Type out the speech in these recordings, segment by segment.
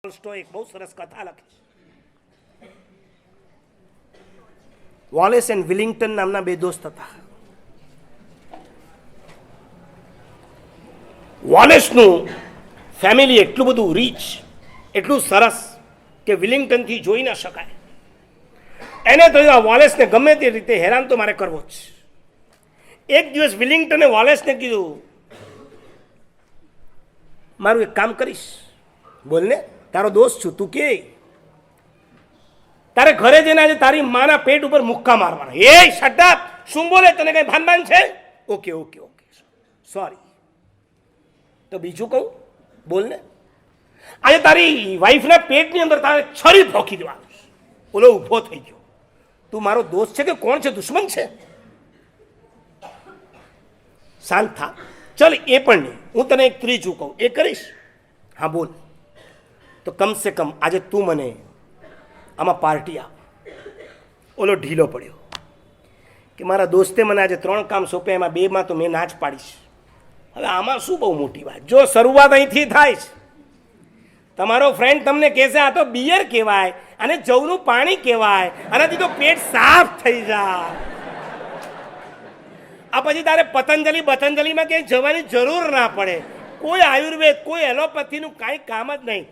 એક બહુ સરસ કથા લખી. વોલેસ એન્ડ વિલિંગ્ટન નામના બે દોસ્ત હતા. વોલેસનું ફેમિલી એટલું બધું રીચ, એટલું સરસ કે વિલિંગ્ટનથી જોઈ ન શકાય. એને તો આ વોલેસને ગમે તે રીતે હેરાન તો મારે કરવો જ. એક દિવસ વિલિંગ્ટને વોલેસને કીધું, મારું એક કામ કરીશ. બોલને, તારો દોસ્ત છું, તું કે તારે ઘરે જઈને આજે તારી માના પેટ ઉપર મુક્કા મારવાના. એ શટ અપ, શું બોલે, તને કઈ ભાન છે? Okay okay okay, sorry. તો બીજું કહું, બોલને, આજે તારી વાઈફના પેટની અંદર તારે છરી ભોંકી દેવાનું. ઓલો ઊભો થઈ ગયો. તું મારો દોસ્ત છે કે કોણ છે, દુશ્મન છે? શાંત થા. ચલ એ પણ નહીં, હું તને એક ત્રીજું કહું, એ કરીશ? હા બોલ. તો કમ સે કમ આજે તું મને આમાં પાર્ટી આપ. ઓલો ઢીલો પડ્યો કે મારા દોસ્તે મને આજે 3 કામ સોંપ્યા, એમાં 2માં તો મેં ના જ પાડીશ. હવે આમાં શું બહુ મોટી વાત? જો શરૂઆત અહીંથી થાય છે. તમારો ફ્રેન્ડ તમને કહેશે આ તો બિયર કહેવાય, અને જવનું પાણી કહેવાય, આનાથી તો પેટ સાફ થઈ જાય. આ પછી તારે પતંજલિમાં ક્યાંય જવાની જરૂર ના પડે. કોઈ આયુર્વેદ, કોઈ એલોપેથીનું કાંઈ કામ જ નહીં.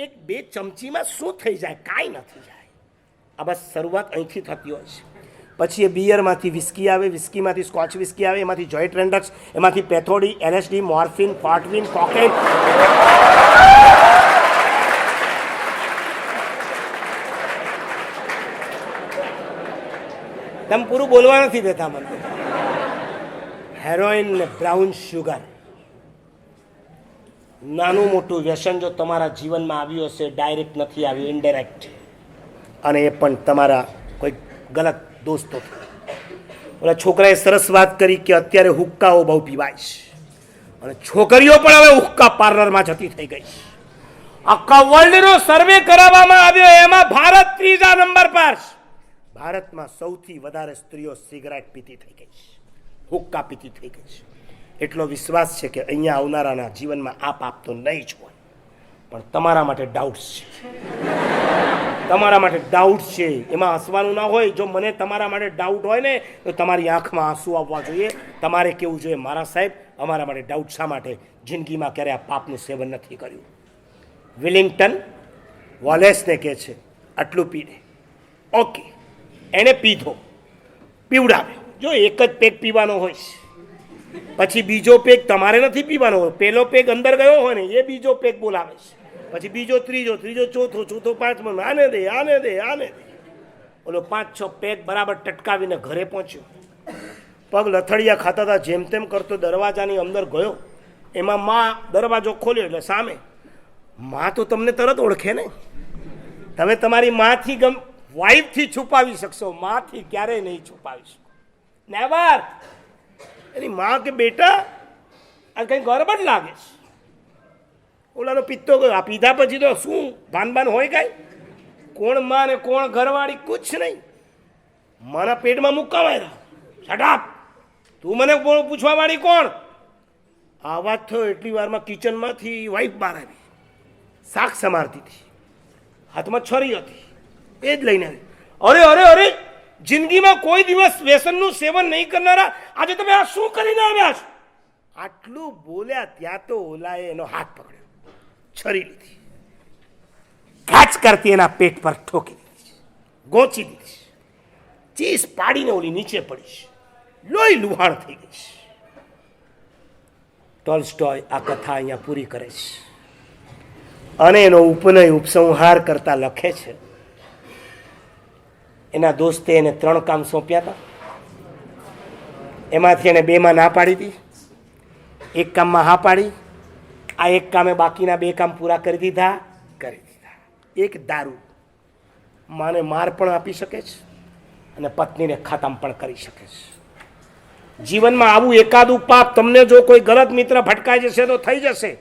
એક 2 ચમચીમાં શું થઈ જાય? કાંઈ નથી જાય. આ બસ શરૂઆત અહીંથી થતી હોય છે. પછી એ બિયરમાંથી વિસ્કી આવે, વિસ્કીમાંથી સ્કોચ વિસ્કી આવે, એમાંથી જોય ટ્રેન્ડક્સ, એમાંથી પેથોડી, LSD, મોર્ફિન, ફોર્ટવિન, કોકેન. તમે પૂરું બોલવા નથી દેતા મને. હેરોઇન ને બ્રાઉન શુગર. નાનું મોટું વ્યસન જો તમારા જીવનમાં આવ્યું હશે, ડાયરેક્ટ નથી આવ્યું, ઇનડાયરેક્ટ, અને એ પણ તમારા કોઈ ગલત દોસ્તો. ઓલા છોકરાએ સરસ વાત કરી કે અત્યારે હુક્કાઓ બહુ પીવાય છે, અને છોકરીઓ પણ હવે હુક્કા પાર્લરમાં જતી થઈ ગઈ. આખા વર્લ્ડનો સર્વે કરાવવામાં આવ્યો, એમાં ભારત 3જા નંબર પર. ભારતમાં સૌથી વધારે સ્ત્રીઓ સિગરેટ પીતી થઈ ગઈ છે, હુક્કા પીતી થઈ ગઈ છે. એટલો વિશ્વાસ છે કે અહીંયા આવનારાના જીવનમાં આ પાપ તો નહીં જ હોય, પણ તમારા માટે ડાઉટ્સ છે. તમારા માટે ડાઉટ છે, એમાં હસવાનું ના હોય. જો મને તમારા માટે ડાઉટ હોય ને, તો તમારી આંખમાં આંસુ આવવા જોઈએ. તમારે કેવું જોઈએ, મારા સાહેબ અમારા માટે ડાઉટ શા માટે? જિંદગીમાં ક્યારે આ પાપનું સેવન નથી કર્યું. વિલિંગ્ટન વોલેસને કહે છે આટલું પીને. ઓકે, એણે પીધો, પીવડાવ્યો. જો એક જ પેક પીવાનો હોય, પછી બીજો પેક તમારે નથી પીવાનો હોય. પહેલો પેક અંદર ગયો હોય ને, એ બીજો પેક બોલાવે છે, પછી બીજો, ત્રીજો, ચોથો, 5મો, આને દે. ઓલો 5-6 પેક બરાબર ટટકાવીને ઘરે પહોંચ્યો. પગ લથડિયા ખાતા હતા, જેમ તેમ કરતો દરવાજાની અંદર ગયો. એમાં માં દરવાજો ખોલ્યો એટલે સામે માં. તો તમને તરત ઓળખે ને. તમે તમારી માથી વાઈફથી છુપાવી શકશો, માથી ક્યારેય નહીં છુપાવી શકો. નેવર. એની માં કે બેટા આ કંઈ ગરબડ લાગે છે. ઓલાનો પિત્તો ગયો. આ પીધા પછી તો શું ભાન હોય કાંઈ? કોણ માં ને કોણ ઘરવાળી, કુછ નહીં. મારા પેટમાં મુક્કા માર્યા. શટ અપ, તું મને પૂછવા વાળી કોણ? આ વાત થયો એટલી વારમાં કિચનમાંથી વાઈફ બહાર આવી. શાક સમારતી હતી, હાથમાં છરી હતી, એ જ લઈને આવી. અરે, જિંદગીમાં કોઈ દિવસ વ્યસનનું સેવન નહીં કરનારા આજે તમે આ શું કરીને આવ્યા છો? આટલું બોલ્યા ત્યાં તો ઓલાએ એનો હાથ પકડ્યો, છરી લીધી, કાચ કરતી એના પેટ પર ઠોકી દીધી, ગોચી દીધી, ચીસ પાડીને ઓલી નીચે પડી, લોહી લુહાણ થઈ ગઈ. ટોલ્સ્ટોય આ કથા અહીંયા પૂરી કરે છે, અને એનો ઉપસંહાર કરતા લખે છે એના દોસ્તે એને 3 કામ સોંપ્યા હતા, એમાંથી એને 2માં ના પાડી હતી, 1 કામમાં હા પાડી. આ 1 કામે બાકીના 2 કામ પૂરા કરી દીધા. એક દારૂ માને માર પણ આપી શકે છે, અને પત્નીને ખતમ પણ કરી શકે છે. જીવનમાં આવું એકાદું પાપ તમને જો કોઈ ગલત મિત્ર ભટકાઈ જશે તો થઈ જશે.